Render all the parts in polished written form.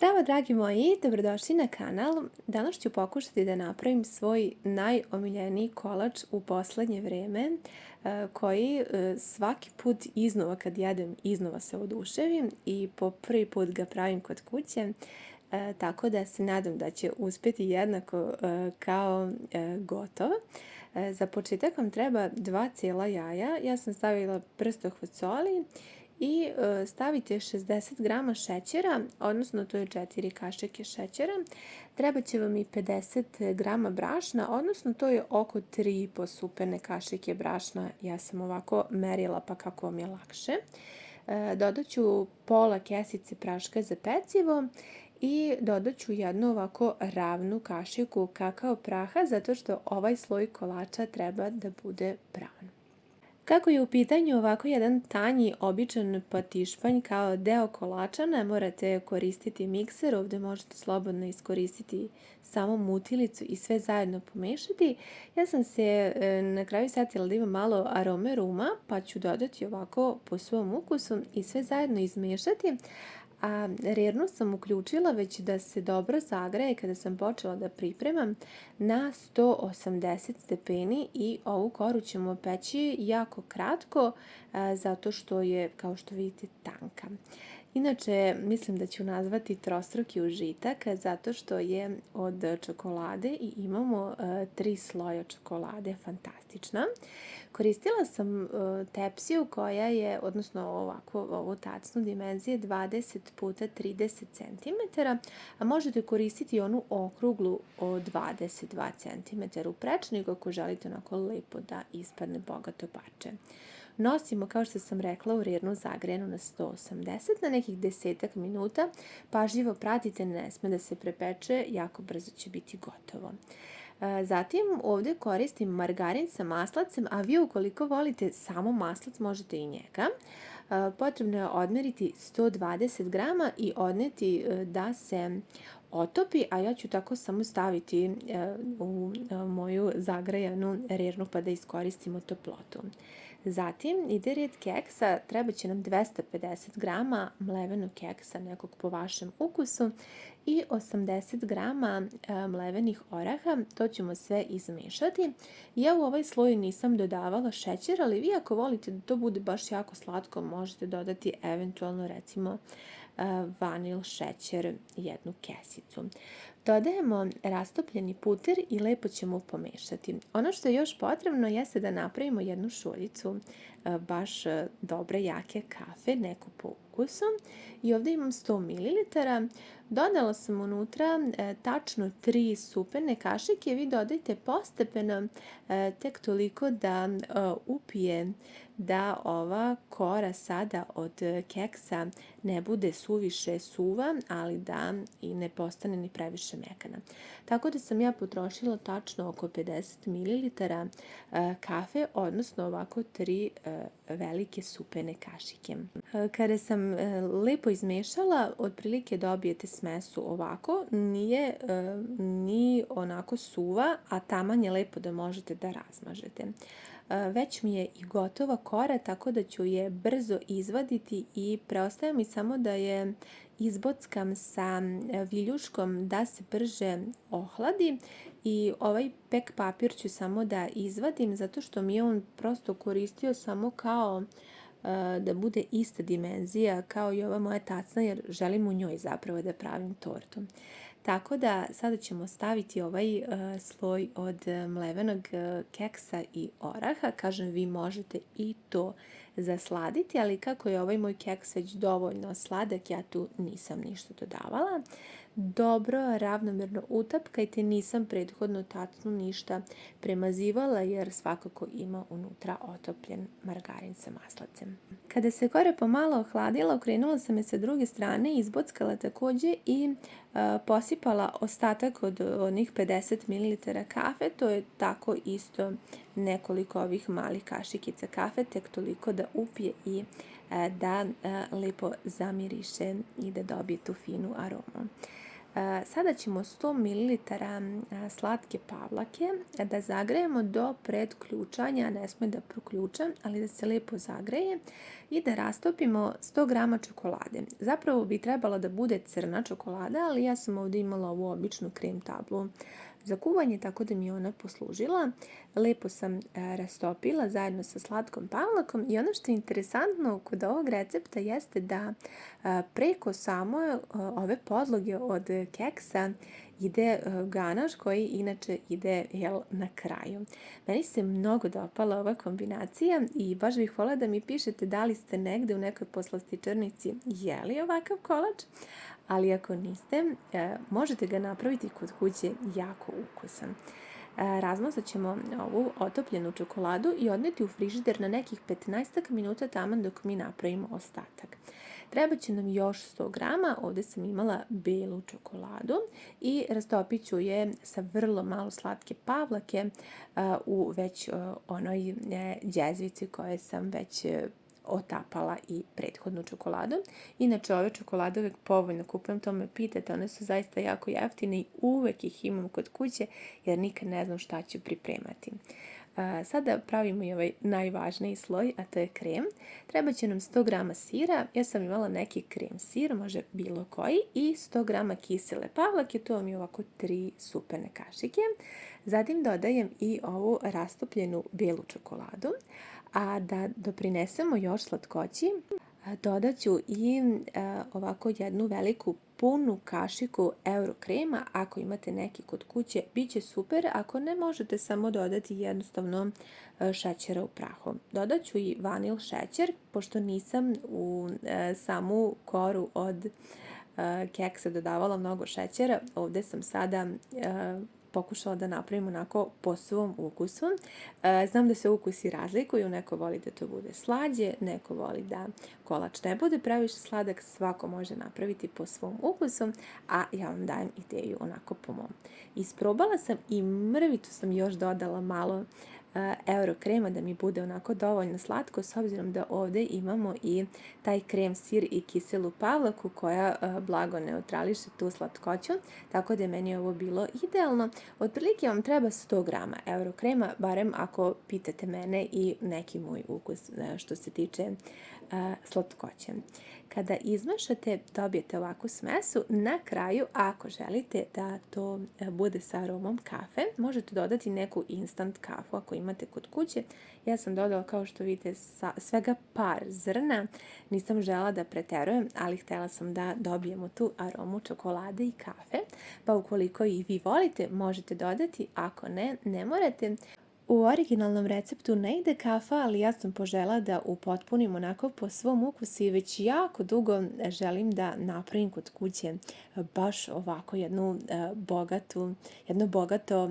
Zdravo dragi moji, dobrodošli na kanal. Danas ću pokušati da napravim svoj najomiljeniji kolač u poslednje vreme, koji svaki put iznova kad jedem, iznova se oduševim i po prvi put ga pravim kod kuće, tako da se nadam da će uspjeti jednako kao gotov. Za početak vam treba 2 cijela jaja, ja sam stavila prstohvat soli i stavite 60 grama šećera, odnosno to je 4 kašike šećera. Treba će vam i 50 grama brašna, odnosno to je oko 3,5 superne kašike brašna. Ja sam ovako merila pa kako vam je lakše. Dodat ću pola kesice praška za pecivo i dodat ću jednu ovako ravnu kašiku kakao praha, zato što ovaj sloj kolača treba da bude pravan. Kako je u pitanju ovako jedan tanji, običan patišpanj kao deo kolača, ne morate koristiti mikser, ovdje možete slobodno iskoristiti samo mutilicu i sve zajedno pomešati. Ja sam se na kraju setila da ima malo arome ruma, pa ću dodati ovako po svom ukusu i sve zajedno izmešati. A rernu sam uključila već da se dobro zagreje kada sam počela da pripremam na 180 stepeni i ovu koru ćemo peći jako kratko zato što je, kao što vidite, tanka. Inače, mislim da ću nazvati trostruki užitak zato što je od čokolade i imamo 3 sloja čokolade, fantastična. Koristila sam tepsiju koja je, odnosno ovu tacnu dimenzije 20 puta 30 cm, a možete koristiti onu okruglu od 22 cm u prečniku ako želite onako lepo da ispadne bogato parče. Nosimo, kao što sam rekla, u rernu zagrejanu na 180 na nekih 10 minuta. Pažljivo pratite, ne sme da se prepeče, jako brzo će biti gotovo. Zatim ovdje koristim margarin sa maslacem, a vi ukoliko volite samo maslac možete i njega. Potrebno je odmeriti 120 grama i odneti da se otopi, a ja ću tako samo staviti u moju zagrejanu rernu pa da iskoristimo toplotu. Zatim ide red keksa, treba će nam 250 grama mlevenog keksa nekog po vašem ukusu i 80 grama mlevenih oraha, to ćemo sve izmešati. Ja u ovaj sloj nisam dodavala šećer, ali vi ako volite da to bude baš jako slatko, možete dodati eventualno recimo vanil šećer, jednu kesicu. Dodajemo rastopljeni puter i lepo ćemo pomešati. Ono što je još potrebno jeste da napravimo jednu šoljicu baš dobre jake kafe, neku po ukusu. I ovdje imam 100 ml. Dodala sam unutra tačno 3 superne kašike. Vi dodajte postepeno, tek toliko da upije da ova kora sada od keksa ne bude suviše suva, ali da i ne postane ni previše mekana. Tako da sam ja potrošila tačno oko 50 ml kafe, odnosno ovako 3 velike supene kašike. Kada sam lepo izmešala, otprilike dobijete smesu ovako, nije ni onako suva, a taman je lepo da možete da razmažete. Već mi je i gotova kora, tako da ću je brzo izvaditi i preostaje mi samo da je izbockam sa viljuškom da se brže ohladi i ovaj pek papir ću samo da izvadim zato što mi je on prosto koristio samo kao da bude ista dimenzija kao i ova moja tacna jer želim u njoj zapravo da pravim tortu. Tako da sada ćemo staviti ovaj sloj od mlevenog keksa i oraha. Kažem, vi možete i to zasladiti, ali kako je ovaj moj keks već dovoljno sladak, ja tu nisam ništa dodavala. Dobro, ravnomjerno utapkajte, nisam prethodno tacnu ništa premazivala jer svakako ima unutra otopljen margarin sa maslacem. Kada se kora pomalo ohladila, okrenula sam je sa druge strane, izbockala također i posipala ostatak od onih 50 ml kafe, to je tako isto nekoliko ovih malih kašikica kafe, tek toliko da upije i da lepo zamiriše i da dobije tu finu aromu. Sada ćemo 100 ml slatke pavlake da zagrejemo do predključanja, ne sme da proključa, ali da se lepo zagreje i da rastopimo 100 grama čokolade. Zapravo bi trebala da bude crna čokolada, ali ja sam ovdje imala ovu običnu krem tablu za kuvanje, tako da mi je ona poslužila. Lepo sam rastopila zajedno sa slatkom pavlakom i ono što je interesantno kod ovog recepta jeste da preko samo ove podloge od keksa ide ganaš koji inače ide na kraju. Meni se mnogo dopala ova kombinacija i baš bih voljela da mi pišete da li ste negde u nekoj poslastičarnici jeli ovakav kolač, ali ako niste, možete ga napraviti kod kuće jako ukusan. Razmazat ćemo ovu otopljenu čokoladu i odneti u frižider na nekih 15 minuta taman dok mi napravimo ostatak. Treba će nam još 100 grama, ovdje sam imala belu čokoladu i rastopit ću je sa vrlo malo slatke pavlake u već onoj đezvici koje sam već otapala i prethodnu čokoladu. Inače, ove čokolade uvek povoljno kupujem, to me pitate, one su zaista jako jeftine i uvek ih imam kod kuće jer nikad ne znam šta ću pripremati. Sada pravimo i ovaj najvažniji sloj, a to je krem. Treba će nam 100 grama sira, ja sam imala neki krem sir, može bilo koji, i 100 grama kisele pavlake, to vam je ovako 3 superne kašike. Zatim dodajem i ovu rastopljenu belu čokoladu, a da doprinesemo još slatkoći, dodat ću i ovako jednu veliku punu kašiku euro krema. Ako imate neki kod kuće, bit će super. Ako ne, možete samo dodati jednostavno šećera u prahu. Dodat ću i vanil šećer, pošto nisam u samu koru od keksa dodavala mnogo šećera. Ovdje sam sada pokušala da napravim onako po svom ukusu. Znam da se ukusi razlikuju, neko voli da to bude slađe, neko voli da kolač ne bude previše sladak, svako može napraviti po svom ukusu, a ja vam dajem ideju onako po mom. Isprobala sam i mrvicu sam još dodala malo euro krema da mi bude onako dovoljno slatko, s obzirom da ovdje imamo i taj krem sir i kiselu pavlaku koja blago neutrališe tu slatkoću, tako da je meni ovo bilo idealno. Otprilike vam treba 100 grama euro krema, barem ako pitate mene i neki moj ukus što se tiče slatkoće. Kada izmešate, dobijete ovakvu smesu. Na kraju, ako želite da to bude sa aromom kafe, možete dodati neku instant kafu ako imate kod kuće. Ja sam dodala, kao što vidite, svega par zrna. Nisam žela da preterujem, ali htjela sam da dobijemo tu aromu čokolade i kafe. Pa ukoliko i vi volite, možete dodati. Ako ne, ne morate. U originalnom receptu ne ide kafa, ali ja sam požela da upotpunim onako po svom ukusu i već jako dugo želim da napravim kod kuće baš ovako jedno bogato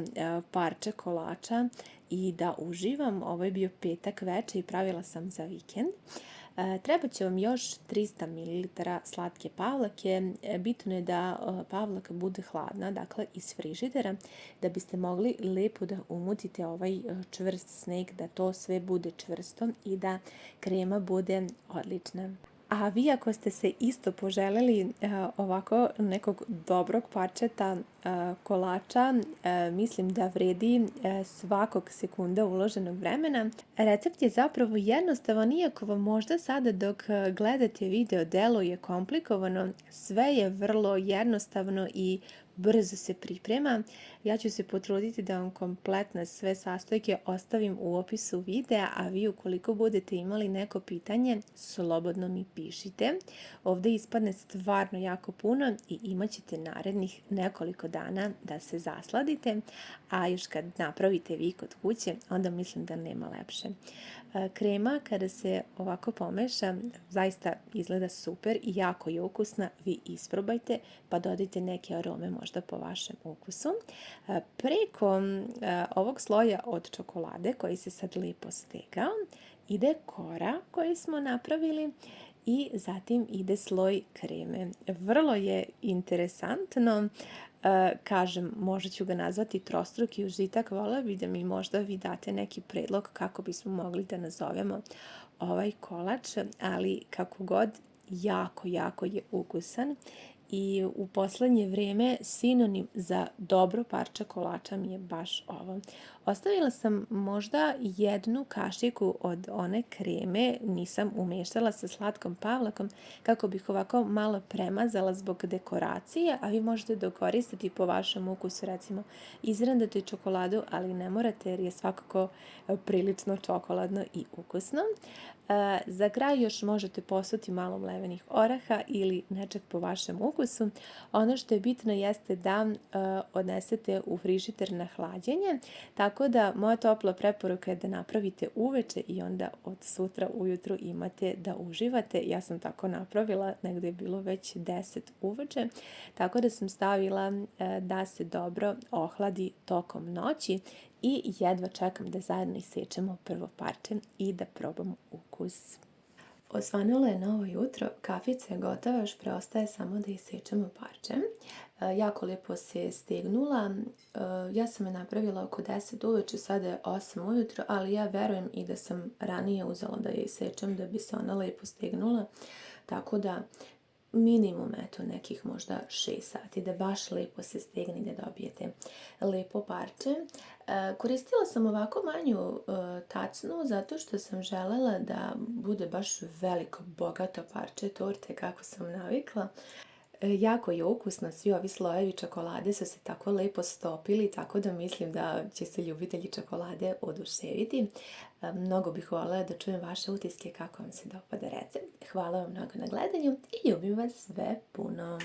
parče kolača i da uživam. Ovo je bio petak veče i pravila sam za vikend. Treba će vam još 300 ml slatke pavlake. Bitno je da pavlaka bude hladna, dakle iz frižidera, da biste mogli lepo da umutite ovaj čvrst sneg, da to sve bude čvrsto i da krema bude odlična. A vi ako ste se isto poželjeli ovako nekog dobrog parčeta kolača, mislim da vredi svakog sekunda uloženog vremena. Recept je zapravo jednostavan, iako vam možda sada dok gledate video deluje komplikovano, sve je vrlo jednostavno i brzo se priprema. Ja ću se potruditi da vam kompletno sve sastojke ostavim u opisu videa, a vi ukoliko budete imali neko pitanje, slobodno mi pišite. Ovdje ispadne stvarno jako puno i imat ćete narednih nekoliko dana da se zasladite, a još kad napravite vi kod kuće, onda mislim da nema lepše. Krema kada se ovako pomeša zaista izgleda super i jako je ukusna. Vi isprobajte pa dodajte neke arome možda po vašem ukusu. Preko ovog sloja od čokolade koji se sad lepo stegao ide kora koju smo napravili i zatim ide sloj kreme. Vrlo je interesantno. Kažem, možda ću ga nazvati trostruki užitak. Volela bi da mi možda vi date neki predlog kako bismo mogli da nazovemo ovaj kolač, ali kako god, jako je ukusan i u poslednje vrijeme sinonim za dobro parče kolača mi je baš ovo. Ostavila sam možda jednu kašiku od one kreme, nisam umešala sa slatkom pavlakom kako bih ovako malo premazala zbog dekoracije, a vi možete dokoristiti po vašem ukusu, recimo izrandati čokoladu, ali ne morate jer je svakako prilično čokoladno i ukusno. Za kraj još možete posuti malo mlevenih oraha ili nečeg po vašem ukusu. Ono što je bitno jeste da odnesete u frižider na hlađenje, tako da moja topla preporuka je da napravite uveče i onda od sutra ujutru imate da uživate. Ja sam tako napravila, negdje je bilo već 10 uveče, tako da sam stavila da se dobro ohladi tokom noći i jedva čekam da zajedno isečemo prvo parče i da probamo ukus. Osvanulo je novo jutro, kafica je gotova, još preostaje samo da isečemo parče. Jako lijepo se stegnula, ja sam je napravila oko 10 uveče, sada je 8 ujutro, ali ja verujem i da sam ranije uzela da je isečem da bi se ona lijepo stegnula, tako da minimum nekih možda 6 sati da baš lijepo se stegni da dobijete lijepo parče. Koristila sam ovako manju tacnu zato što sam želela da bude baš veliko, bogato parče torte kako sam navikla. Jako je ukusno, svi ovi slojevi čokolade su se tako lepo stopili, tako da mislim da će se ljubitelji čokolade oduševiti. Mnogo bih voljela da čujem vaše utiske kako vam se dopada recept. Hvala vam mnogo na gledanju i ljubim vas sve puno.